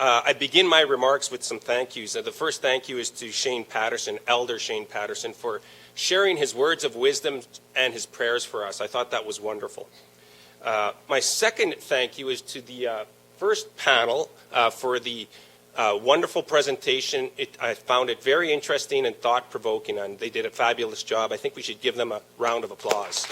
I begin my remarks with some thank yous. The first thank you is to Shane Patterson, Elder Shane Patterson, for sharing his words of wisdom and his prayers for us. I thought that was wonderful. My second thank you is to the first panel for the wonderful presentation. I found it very interesting and thought-provoking, and they did a fabulous job. I think we should give them a round of applause.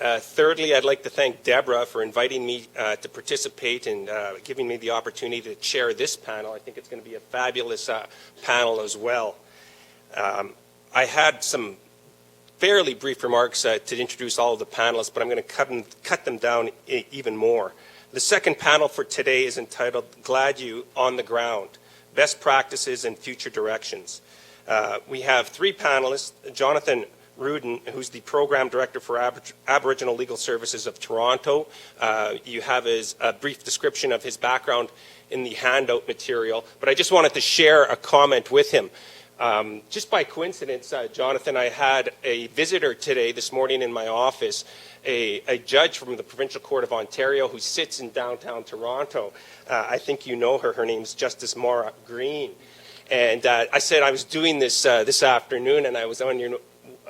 Thirdly, I'd like to thank Deborah for inviting me to participate and giving me the opportunity to chair this panel. I think it's going to be a fabulous panel as well. I had some fairly brief remarks to introduce all of the panelists, but I'm going to cut them down even more. The second panel for today is entitled Gladue on the Ground, Best Practices and Future Directions. We have three panelists, Jonathan Rudin, who's the Program Director for Aboriginal Legal Services of Toronto. You have a brief description of his background in the handout material, but I just wanted to share a comment with him. Just by coincidence, Jonathan, I had a visitor today, this morning in my office, a judge from the Provincial Court of Ontario who sits in downtown Toronto. I think you know her. Her name's Justice Maura Green. And I said I was doing this this afternoon, and I was on your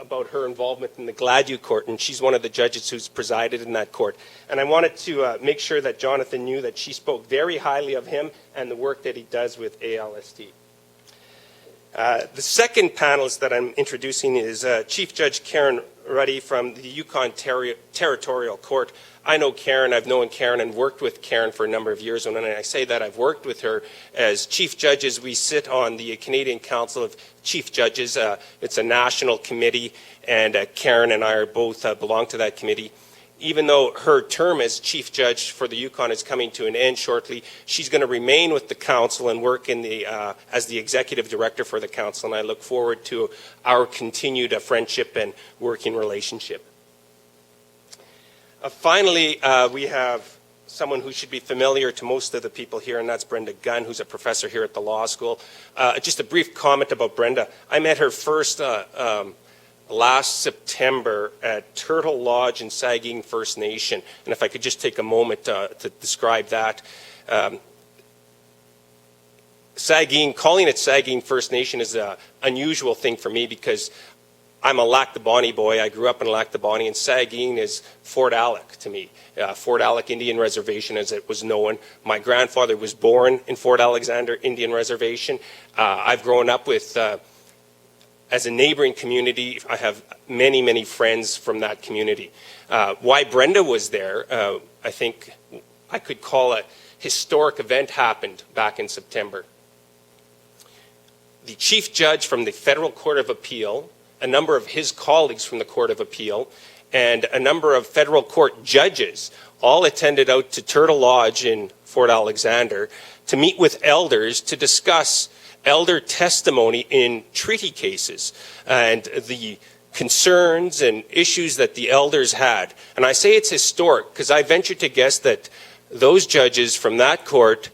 about her involvement in the Gladue court, and she's one of the judges who's presided in that court. And I wanted to make sure that Jonathan knew that she spoke very highly of him and the work that he does with ALST. The second panelist that I'm introducing is Chief Judge Karen Ruddy from the Yukon Territorial Court. I know Karen, I've known Karen and worked with Karen for a number of years, and when I say that I've worked with her as Chief Judges, we sit on the Canadian Council of Chief Judges. It's a national committee, and Karen and I are both belong to that committee. Even though her term as Chief Judge for the Yukon is coming to an end shortly, she's going to remain with the Council and work in the, as the Executive Director for the Council, and I look forward to our continued friendship and working relationship. Finally, we have someone who should be familiar to most of the people here, and that's Brenda Gunn, who's a professor here at the law school. Just a brief comment about Brenda. I met her first last September at Turtle Lodge in Sagkeeng First Nation. And if I could just take a moment to describe that. Sagkeeng, calling it Sagkeeng First Nation is an unusual thing for me because I'm a Lac du Bonnie boy. I grew up in Lac du Bonnie, and Sagkeeng is Fort Alec to me. Fort Alec Indian Reservation, as it was known. My grandfather was born in Fort Alexander Indian Reservation. I've grown up with, as a neighboring community, I have many, many friends from that community. Why Brenda was there, I think I could call a historic event happened back in September. The Chief Judge from the Federal Court of Appeal, a number of his colleagues from the Court of Appeal, and a number of federal court judges all attended out to Turtle Lodge in Fort Alexander to meet with elders to discuss elder testimony in treaty cases and the concerns and issues that the elders had. And I say it's historic because I venture to guess that those judges from that court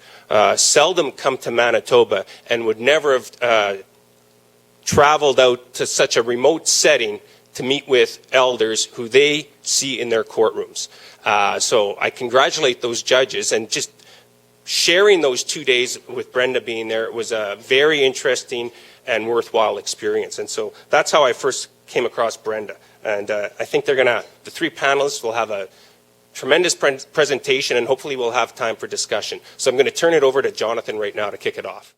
seldom come to Manitoba and would never have traveled out to such a remote setting to meet with elders who they see in their courtrooms. So I congratulate those judges, and just sharing those 2 days with Brenda being there, it was a very interesting and worthwhile experience. And so that's how I first came across Brenda. And I think the three panelists will have a tremendous presentation, and hopefully we'll have time for discussion. So I'm going to turn it over to Jonathan right now to kick it off.